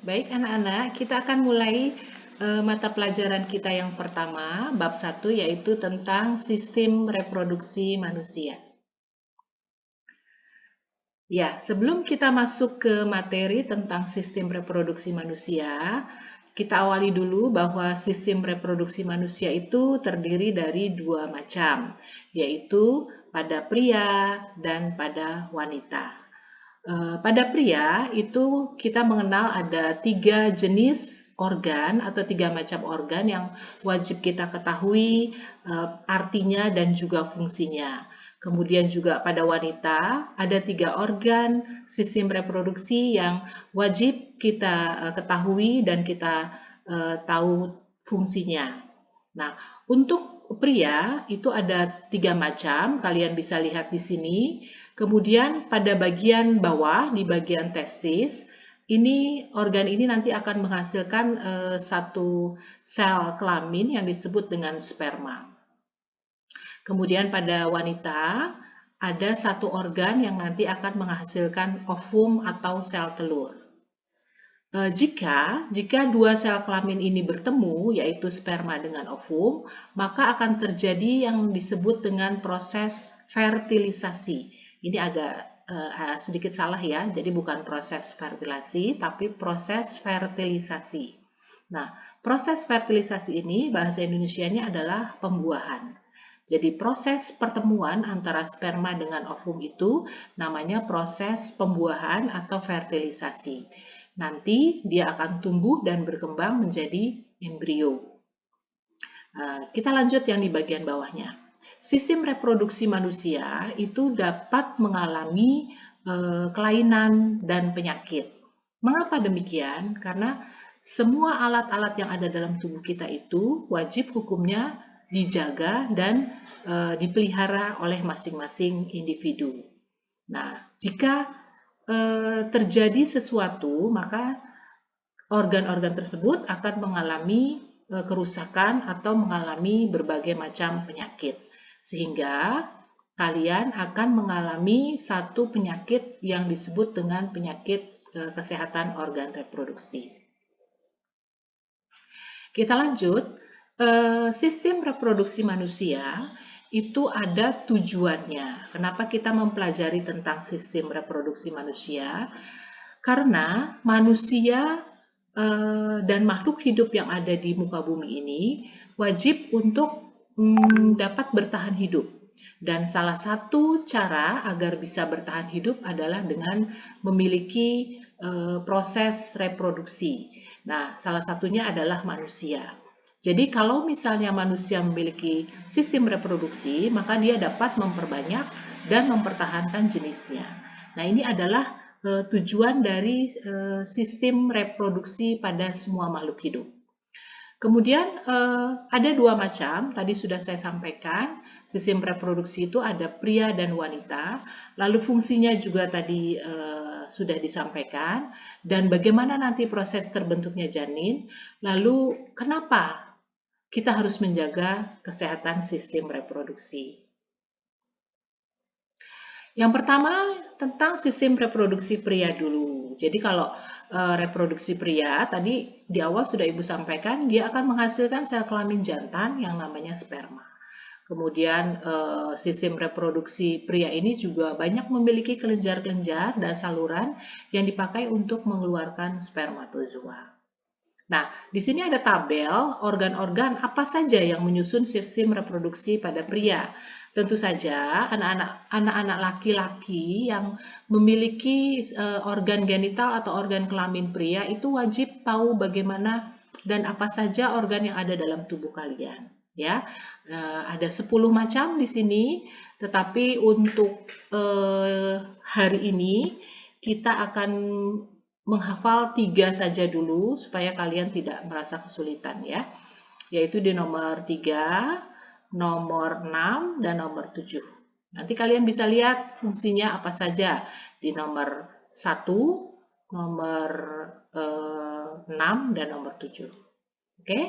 Baik anak-anak, kita akan mulai mata pelajaran kita yang pertama, bab 1, yaitu tentang sistem reproduksi manusia. Ya, sebelum kita masuk ke materi tentang sistem reproduksi manusia, kita awali dulu bahwa sistem reproduksi manusia itu terdiri dari dua macam, yaitu pada pria dan pada wanita. Pada pria itu kita mengenal ada 3 jenis organ atau 3 macam organ yang wajib kita ketahui artinya dan juga fungsinya. Kemudian juga pada wanita ada 3 organ sistem reproduksi yang wajib kita ketahui dan kita tahu fungsinya. Nah, untuk pria itu ada 3 macam, kalian bisa lihat di sini. Kemudian pada bagian bawah, di bagian testis, organ ini nanti akan menghasilkan satu sel kelamin yang disebut dengan sperma. Kemudian pada wanita ada satu organ yang nanti akan menghasilkan ovum atau sel telur. Jika dua sel kelamin ini bertemu, yaitu sperma dengan ovum, maka akan terjadi yang disebut dengan proses fertilisasi. Ini agak sedikit salah ya, jadi bukan proses fertilasi, tapi proses fertilisasi. Nah, proses fertilisasi ini bahasa Indonesianya adalah pembuahan. Jadi proses pertemuan antara sperma dengan ovum itu namanya proses pembuahan atau fertilisasi. Nanti dia akan tumbuh dan berkembang menjadi embrio. Kita lanjut yang di bagian bawahnya. Sistem reproduksi manusia itu dapat mengalami kelainan dan penyakit. Mengapa demikian? Karena semua alat-alat yang ada dalam tubuh kita itu wajib hukumnya dijaga dan dipelihara oleh masing-masing individu. Nah, jika terjadi sesuatu, maka organ-organ tersebut akan mengalami kerusakan atau mengalami berbagai macam penyakit. Sehingga kalian akan mengalami satu penyakit yang disebut dengan penyakit kesehatan organ reproduksi. Kita lanjut, sistem reproduksi manusia itu ada tujuannya. Kenapa kita mempelajari tentang sistem reproduksi manusia? Karena manusia dan makhluk hidup yang ada di muka bumi ini wajib untuk dapat bertahan hidup. Dan salah satu cara agar bisa bertahan hidup adalah dengan memiliki proses reproduksi. Nah, salah satunya adalah manusia. Jadi kalau misalnya manusia memiliki sistem reproduksi, maka dia dapat memperbanyak dan mempertahankan jenisnya. Nah, ini adalah tujuan dari sistem reproduksi pada semua makhluk hidup. Kemudian ada dua macam, tadi sudah saya sampaikan, sistem reproduksi itu ada pria dan wanita, lalu fungsinya juga tadi sudah disampaikan, dan bagaimana nanti proses terbentuknya janin, lalu kenapa kita harus menjaga kesehatan sistem reproduksi. Yang pertama tentang sistem reproduksi pria dulu. Jadi kalau reproduksi pria tadi di awal sudah Ibu sampaikan, dia akan menghasilkan sel kelamin jantan yang namanya sperma. Kemudian sistem reproduksi pria ini juga banyak memiliki kelenjar-kelenjar dan saluran yang dipakai untuk mengeluarkan spermatozoa. Nah, di sini ada tabel organ-organ apa saja yang menyusun sistem reproduksi pada pria. Tentu saja anak-anak laki-laki yang memiliki organ genital atau organ kelamin pria itu wajib tahu bagaimana dan apa saja organ yang ada dalam tubuh kalian. Ya, ada 10 macam di sini, tetapi untuk hari ini kita akan menghafal 3 saja dulu supaya kalian tidak merasa kesulitan ya. Yaitu di nomor 3, nomor 6, dan nomor 7. Nanti kalian bisa lihat fungsinya apa saja di nomor 1, nomor 6, dan nomor 7. Oke?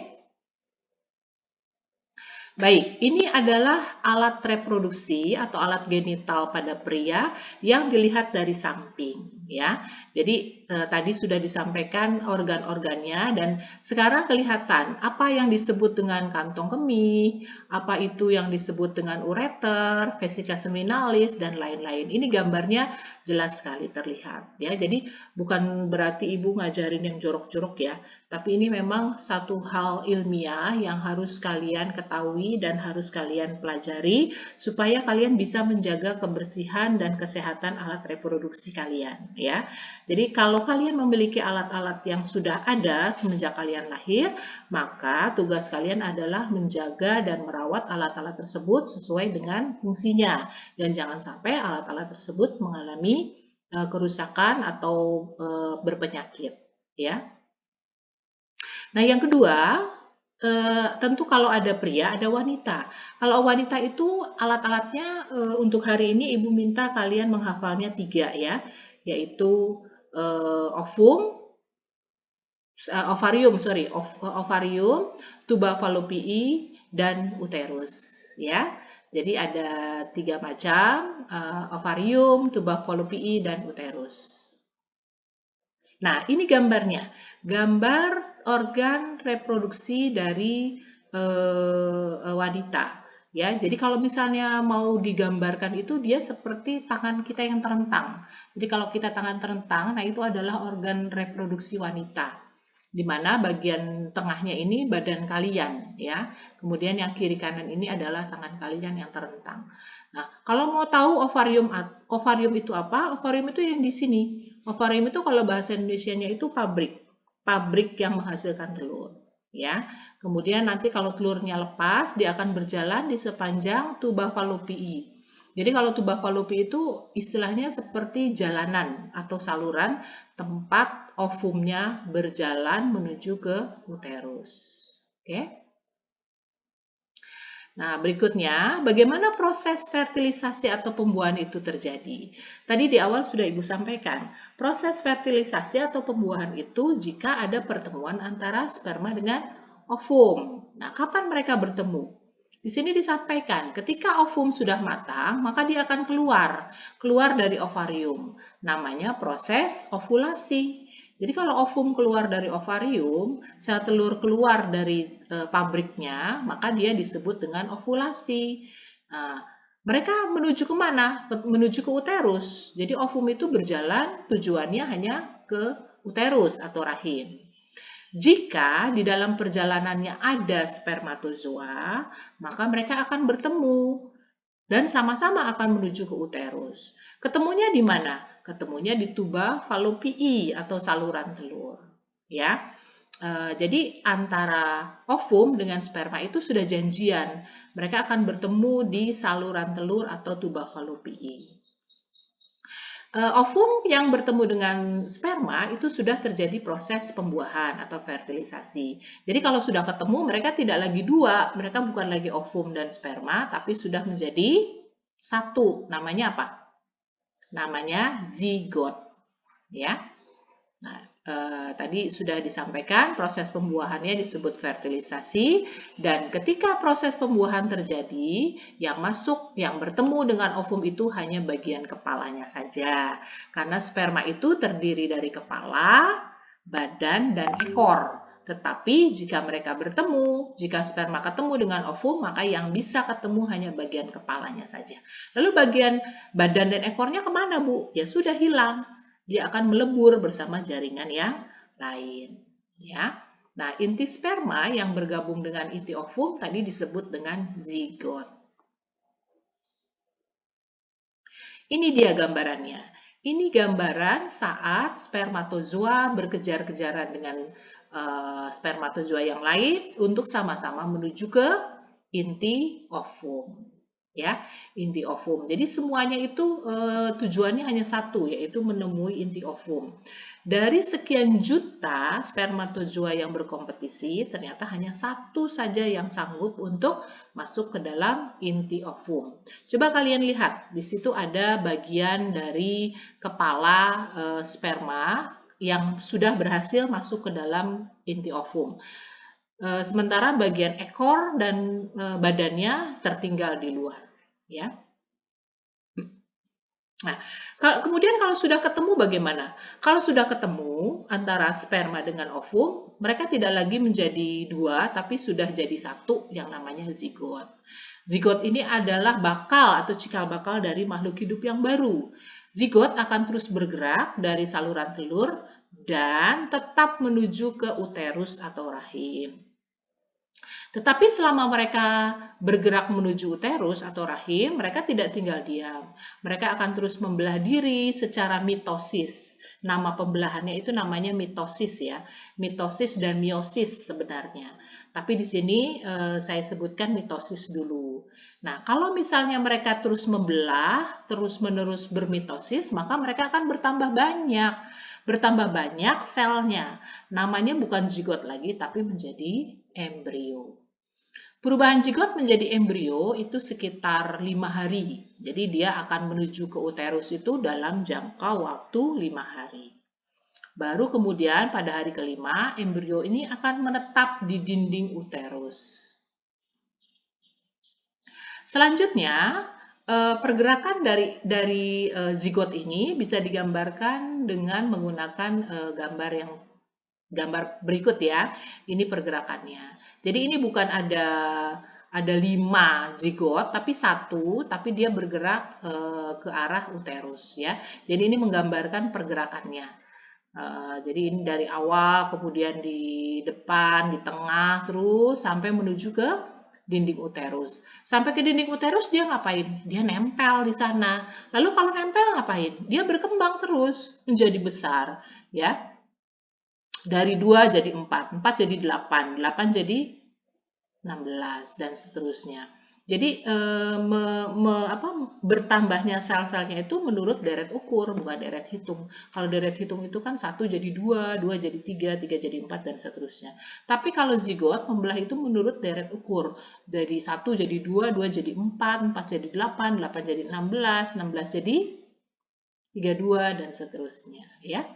Baik, ini adalah alat reproduksi atau alat genital pada pria yang dilihat dari samping, ya. Jadi tadi sudah disampaikan organ-organnya dan sekarang kelihatan apa yang disebut dengan kantong kemih, apa itu yang disebut dengan ureter, vesika seminalis dan lain-lain. Ini gambarnya jelas sekali terlihat, ya. Jadi bukan berarti ibu ngajarin yang jorok-jorok ya, tapi ini memang satu hal ilmiah yang harus kalian ketahui dan harus kalian pelajari supaya kalian bisa menjaga kebersihan dan kesehatan alat reproduksi kalian, ya. Jadi kalau kalian memiliki alat-alat yang sudah ada semenjak kalian lahir, maka tugas kalian adalah menjaga dan merawat alat-alat tersebut sesuai dengan fungsinya dan jangan sampai alat-alat tersebut mengalami kerusakan atau berpenyakit, ya. Nah, yang kedua, tentu kalau ada pria, ada wanita. Kalau wanita itu alat-alatnya untuk hari ini Ibu minta kalian menghafalnya 3 ya, yaitu ovum, ovarium, tuba falopii, dan uterus ya. Jadi ada 3 macam, ovarium, tuba falopii, dan uterus. Nah, ini gambarnya. Gambar organ reproduksi dari wanita. Ya, jadi kalau misalnya mau digambarkan itu dia seperti tangan kita yang terentang. Jadi kalau kita tangan terentang, nah itu adalah organ reproduksi wanita. Di mana bagian tengahnya ini badan kalian, ya. Kemudian yang kiri kanan ini adalah tangan kalian yang terentang. Nah, kalau mau tahu ovarium itu apa? Ovarium itu yang di sini. Ovarium itu kalau bahasa Indonesianya itu pabrik yang menghasilkan telur, ya. Kemudian nanti kalau telurnya lepas, dia akan berjalan di sepanjang tuba falopii. Jadi kalau tuba falopii itu istilahnya seperti jalanan atau saluran tempat ovumnya berjalan menuju ke uterus. Oke. Nah, berikutnya, bagaimana proses fertilisasi atau pembuahan itu terjadi? Tadi di awal sudah Ibu sampaikan, proses fertilisasi atau pembuahan itu jika ada pertemuan antara sperma dengan ovum. Nah, kapan mereka bertemu? Di sini disampaikan, ketika ovum sudah matang, maka dia akan keluar dari ovarium. Namanya proses ovulasi. Jadi kalau ovum keluar dari ovarium, sel telur keluar dari pabriknya, maka dia disebut dengan ovulasi. Nah, mereka menuju ke mana? Menuju ke uterus. Jadi ovum itu berjalan tujuannya hanya ke uterus atau rahim. Jika di dalam perjalanannya ada spermatozoa, maka mereka akan bertemu dan sama-sama akan menuju ke uterus. Ketemunya di mana? Ketemunya di tuba falopii atau saluran telur. Ya, jadi antara ovum dengan sperma itu sudah janjian. Mereka akan bertemu di saluran telur atau tuba falopii. Ovum yang bertemu dengan sperma itu sudah terjadi proses pembuahan atau fertilisasi. Jadi kalau sudah ketemu mereka tidak lagi dua, mereka bukan lagi ovum dan sperma, tapi sudah menjadi satu. Namanya apa? Namanya zigot. Ya. Nah, tadi sudah disampaikan proses pembuahannya disebut fertilisasi dan ketika proses pembuahan terjadi, yang bertemu dengan ovum itu hanya bagian kepalanya saja. Karena sperma itu terdiri dari kepala, badan, dan ekor. Tetapi jika mereka bertemu, jika sperma ketemu dengan ovum, maka yang bisa ketemu hanya bagian kepalanya saja. Lalu bagian badan dan ekornya kemana, Bu? Ya sudah hilang. Dia akan melebur bersama jaringan yang lain, ya. Nah, inti sperma yang bergabung dengan inti ovum tadi disebut dengan zigot. Ini dia gambarannya. Ini gambaran saat spermatozoa berkejar-kejaran dengan spermatozoa yang lain untuk sama-sama menuju ke inti ovum. Ya, inti ovum. Jadi semuanya itu tujuannya hanya satu, yaitu menemui inti ovum. Dari sekian juta spermatozoa yang berkompetisi, ternyata hanya satu saja yang sanggup untuk masuk ke dalam inti ovum. Coba kalian lihat, di situ ada bagian dari kepala sperma yang sudah berhasil masuk ke dalam inti ovum. sementara bagian ekor dan badannya tertinggal di luar, ya. Nah, kemudian kalau sudah ketemu bagaimana? Kalau sudah ketemu antara sperma dengan ovum, mereka tidak lagi menjadi dua, tapi sudah jadi satu yang namanya zigot. Zigot ini adalah bakal atau cikal bakal dari makhluk hidup yang baru. Zigot akan terus bergerak dari saluran telur dan tetap menuju ke uterus atau rahim. Tetapi selama mereka bergerak menuju uterus atau rahim, mereka tidak tinggal diam. Mereka akan terus membelah diri secara mitosis. Nama pembelahannya itu namanya mitosis ya. Mitosis dan meiosis sebenarnya. Tapi di sini saya sebutkan mitosis dulu. Nah, kalau misalnya mereka terus membelah, terus-menerus bermitosis, maka mereka akan bertambah banyak. Bertambah banyak selnya. Namanya bukan zigot lagi, tapi menjadi embrio. Perubahan zigot menjadi embrio itu sekitar 5 hari. Jadi dia akan menuju ke uterus itu dalam jangka waktu 5 hari. Baru kemudian pada hari kelima, embrio ini akan menetap di dinding uterus. Selanjutnya, pergerakan dari zigot ini bisa digambarkan dengan menggunakan gambar berikut ya. Ini pergerakannya. Jadi ini bukan ada 5 zigot tapi satu, tapi dia bergerak ke arah uterus ya. Jadi ini menggambarkan pergerakannya. Jadi ini dari awal, kemudian di depan, di tengah, terus sampai menuju ke dinding uterus. Sampai ke dinding uterus dia ngapain? Dia nempel di sana. Lalu kalau nempel ngapain? Dia berkembang terus menjadi besar ya. Dari 2 jadi 4, 4 jadi 8, 8 jadi 16 dan seterusnya. Jadi bertambahnya sel-selnya itu menurut deret ukur, bukan deret hitung. Kalau deret hitung itu kan 1 jadi 2, 2 jadi 3, 3 jadi 4 dan seterusnya. Tapi kalau zigot membelah itu menurut deret ukur. Dari 1 jadi 2, 2 jadi 4, 4 jadi 8, 8 jadi 16, 16 jadi 32 dan seterusnya, ya.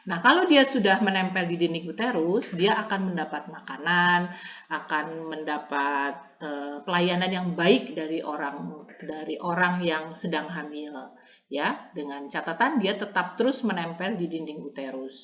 Nah, kalau dia sudah menempel di dinding uterus, dia akan mendapat makanan, akan mendapat pelayanan yang baik dari orang yang sedang hamil, ya. Dengan catatan dia tetap terus menempel di dinding uterus.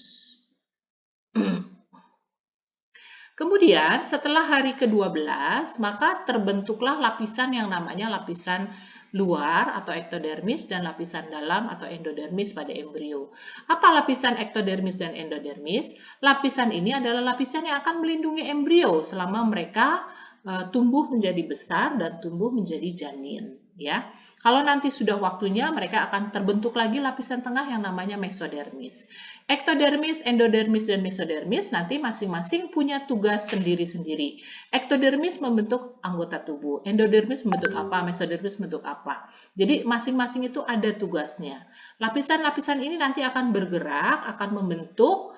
Kemudian setelah hari ke-12, maka terbentuklah lapisan yang namanya lapisan luar atau ektodermis dan lapisan dalam atau endodermis pada embrio. Apa lapisan ektodermis dan endodermis? Lapisan ini adalah lapisan yang akan melindungi embrio selama mereka tumbuh menjadi besar dan tumbuh menjadi janin. Ya, kalau nanti sudah waktunya mereka akan terbentuk lagi lapisan tengah yang namanya mesodermis. Ektodermis, endodermis, dan mesodermis nanti masing-masing punya tugas sendiri-sendiri. Ektodermis membentuk anggota tubuh, endodermis membentuk apa, mesodermis membentuk apa. Jadi masing-masing itu ada tugasnya. Lapisan-lapisan ini nanti akan bergerak, akan membentuk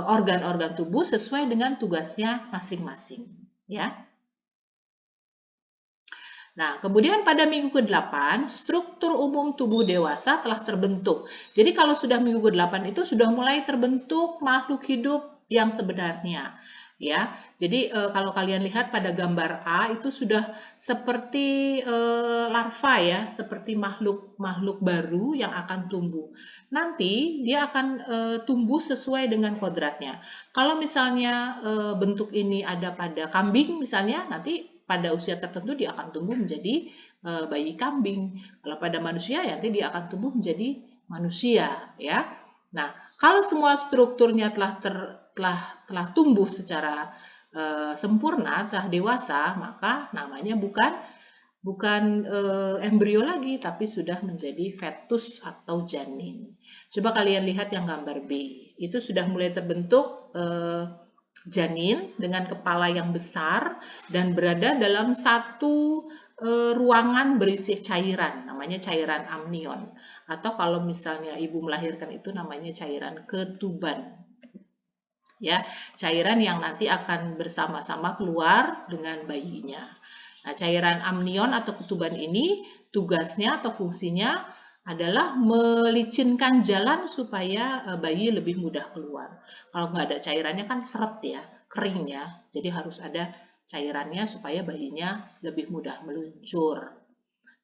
organ-organ tubuh sesuai dengan tugasnya masing-masing. Ya. Nah, kemudian pada minggu ke-8, struktur umum tubuh dewasa telah terbentuk. Jadi kalau sudah minggu ke-8 itu sudah mulai terbentuk makhluk hidup yang sebenarnya. Ya, jadi kalau kalian lihat pada gambar A itu sudah seperti larva ya, seperti makhluk baru yang akan tumbuh. Nanti dia akan tumbuh sesuai dengan kodratnya. Kalau misalnya bentuk ini ada pada kambing misalnya, nanti pada usia tertentu dia akan tumbuh menjadi bayi kambing. Kalau pada manusia ya nanti dia akan tumbuh menjadi manusia ya. Nah, kalau semua strukturnya telah tumbuh secara sempurna, telah dewasa, maka namanya bukan embrio lagi tapi sudah menjadi fetus atau janin. Coba kalian lihat yang gambar B. Itu sudah mulai terbentuk janin dengan kepala yang besar dan berada dalam satu ruangan berisi cairan, namanya cairan amnion. Atau kalau misalnya ibu melahirkan itu namanya cairan ketuban. Ya, cairan yang nanti akan bersama-sama keluar dengan bayinya. Nah, cairan amnion atau ketuban ini tugasnya atau fungsinya adalah melicinkan jalan supaya bayi lebih mudah keluar. Kalau nggak ada cairannya kan seret ya, kering ya. Jadi harus ada cairannya supaya bayinya lebih mudah meluncur.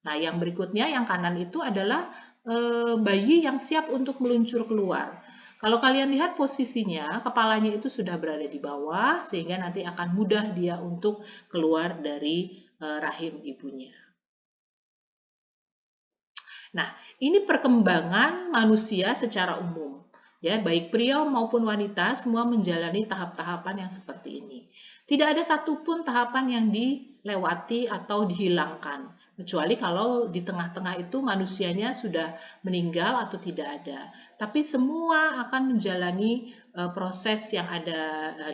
Nah, yang berikutnya yang kanan itu adalah bayi yang siap untuk meluncur keluar. Kalau kalian lihat posisinya, kepalanya itu sudah berada di bawah sehingga nanti akan mudah dia untuk keluar dari rahim ibunya. Nah, ini perkembangan manusia secara umum. Ya, baik pria maupun wanita semua menjalani tahap-tahapan yang seperti ini. Tidak ada satupun tahapan yang dilewati atau dihilangkan, kecuali kalau di tengah-tengah itu manusianya sudah meninggal atau tidak ada. Tapi semua akan menjalani proses yang ada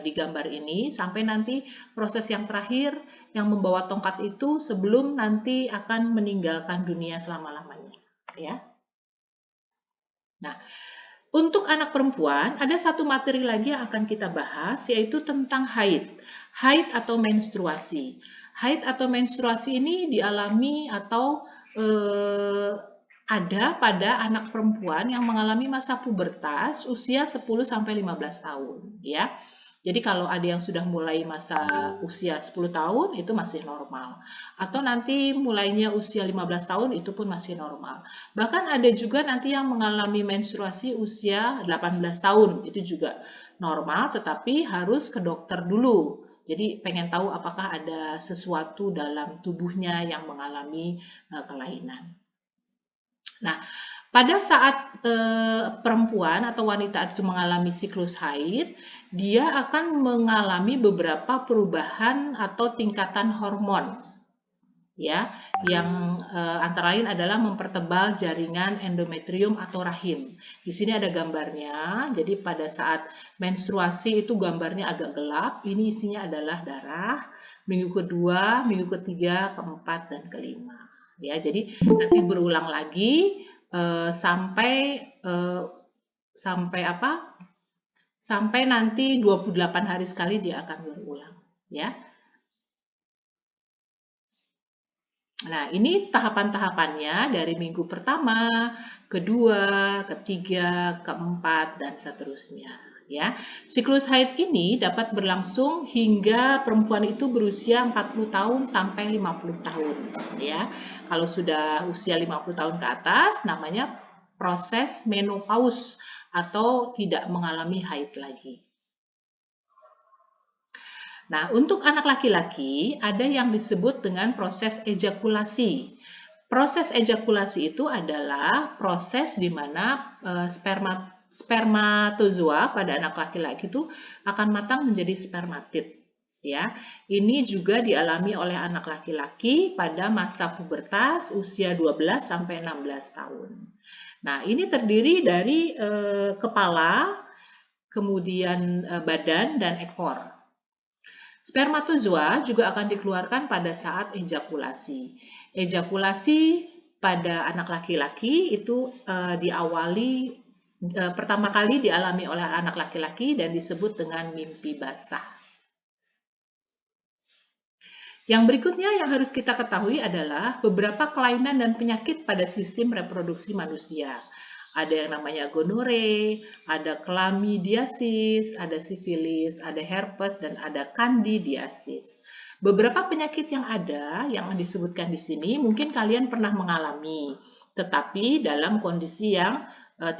di gambar ini sampai nanti proses yang terakhir yang membawa tongkat itu sebelum nanti akan meninggalkan dunia selama-lamanya. Ya. Nah, untuk anak perempuan ada satu materi lagi yang akan kita bahas yaitu tentang haid. Haid atau menstruasi. Haid atau menstruasi ini dialami atau ada pada anak perempuan yang mengalami masa pubertas usia 10 sampai 15 tahun, ya. Jadi kalau ada yang sudah mulai masa usia 10 tahun itu masih normal. Atau nanti mulainya usia 15 tahun itu pun masih normal. Bahkan ada juga nanti yang mengalami menstruasi usia 18 tahun, itu juga normal tetapi harus ke dokter dulu. Jadi pengen tahu apakah ada sesuatu dalam tubuhnya yang mengalami kelainan. Nah, pada saat perempuan atau wanita itu mengalami siklus haid, dia akan mengalami beberapa perubahan atau tingkatan hormon, ya, yang antara lain adalah mempertebal jaringan endometrium atau rahim. Di sini ada gambarnya. Jadi pada saat menstruasi itu gambarnya agak gelap. Ini isinya adalah darah. Minggu kedua, minggu ketiga, keempat, dan kelima. Ya, jadi nanti berulang lagi sampai apa? Sampai nanti 28 hari sekali dia akan berulang, ya. Nah, ini tahapan-tahapannya dari minggu pertama, kedua, ketiga, keempat, dan seterusnya. Ya, siklus haid ini dapat berlangsung hingga perempuan itu berusia 40 tahun sampai 50 tahun. Ya, kalau sudah usia 50 tahun ke atas, namanya proses menopause atau tidak mengalami haid lagi. Nah, untuk anak laki-laki ada yang disebut dengan proses ejakulasi. Proses ejakulasi itu adalah proses di mana spermatozoa pada anak laki-laki itu akan matang menjadi spermatid. Ya, ini juga dialami oleh anak laki-laki pada masa pubertas usia 12 sampai 16 tahun. Nah, ini terdiri dari kepala, kemudian badan dan ekor. Spermatozoa juga akan dikeluarkan pada saat ejakulasi. Ejakulasi pada anak laki-laki itu pertama kali dialami oleh anak laki-laki dan disebut dengan mimpi basah. Yang berikutnya yang harus kita ketahui adalah beberapa kelainan dan penyakit pada sistem reproduksi manusia. Ada yang namanya gonore, ada chlamydiasis, ada sifilis, ada herpes, dan ada candidiasis. Beberapa penyakit yang ada, yang disebutkan di sini, mungkin kalian pernah mengalami, tetapi dalam kondisi yang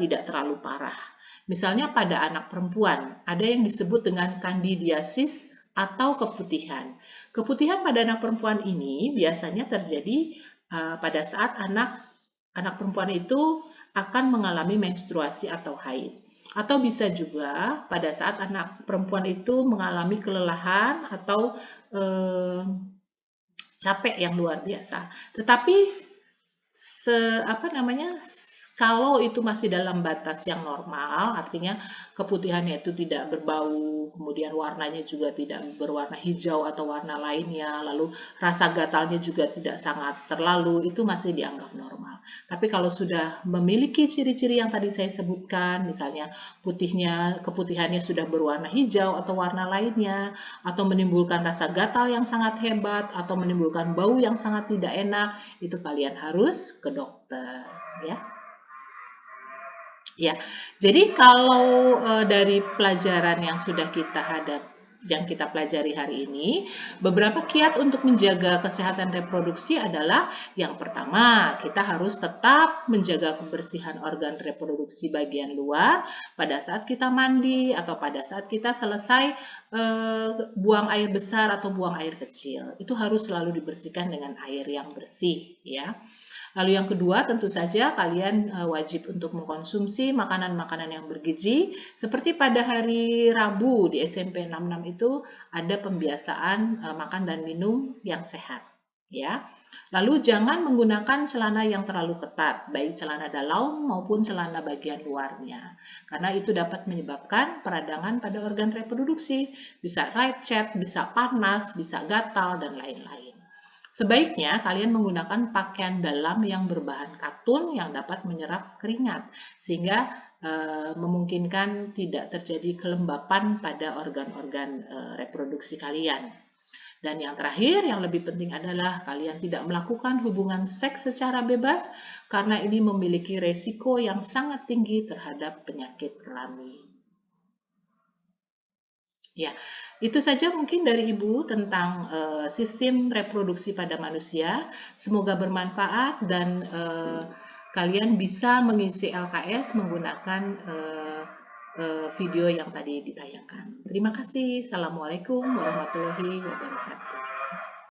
tidak terlalu parah. Misalnya pada anak perempuan, ada yang disebut dengan candidiasis atau keputihan. Keputihan pada anak perempuan ini biasanya terjadi pada saat anak perempuan itu akan mengalami menstruasi atau haid. Atau bisa juga pada saat anak perempuan itu mengalami kelelahan atau capek yang luar biasa. Tetapi kalau itu masih dalam batas yang normal, artinya keputihannya itu tidak berbau, kemudian warnanya juga tidak berwarna hijau atau warna lainnya, lalu rasa gatalnya juga tidak sangat terlalu, itu masih dianggap normal. Tapi kalau sudah memiliki ciri-ciri yang tadi saya sebutkan, misalnya keputihannya sudah berwarna hijau atau warna lainnya, atau menimbulkan rasa gatal yang sangat hebat, atau menimbulkan bau yang sangat tidak enak, itu kalian harus ke dokter, ya. Ya, jadi kalau dari pelajaran yang sudah kita yang kita pelajari hari ini, beberapa kiat untuk menjaga kesehatan reproduksi adalah yang pertama, kita harus tetap menjaga kebersihan organ reproduksi bagian luar pada saat kita mandi atau pada saat kita selesai buang air besar atau buang air kecil. Itu harus selalu dibersihkan dengan air yang bersih ya. Lalu yang kedua, tentu saja kalian wajib untuk mengkonsumsi makanan-makanan yang bergizi. Seperti pada hari Rabu di SMP 66 itu ada pembiasaan makan dan minum yang sehat. Ya. Lalu jangan menggunakan celana yang terlalu ketat, baik celana dalam maupun celana bagian luarnya. Karena itu dapat menyebabkan peradangan pada organ reproduksi. Bisa lecet, bisa panas, bisa gatal, dan lain-lain. Sebaiknya kalian menggunakan pakaian dalam yang berbahan katun yang dapat menyerap keringat, sehingga memungkinkan tidak terjadi kelembapan pada organ-organ reproduksi kalian. Dan yang terakhir, yang lebih penting adalah kalian tidak melakukan hubungan seks secara bebas, karena ini memiliki resiko yang sangat tinggi terhadap penyakit kelamin. Ya, itu saja mungkin dari Ibu tentang sistem reproduksi pada manusia. Semoga bermanfaat dan kalian bisa mengisi LKS menggunakan video yang tadi ditayangkan. Terima kasih. Assalamualaikum warahmatullahi wabarakatuh.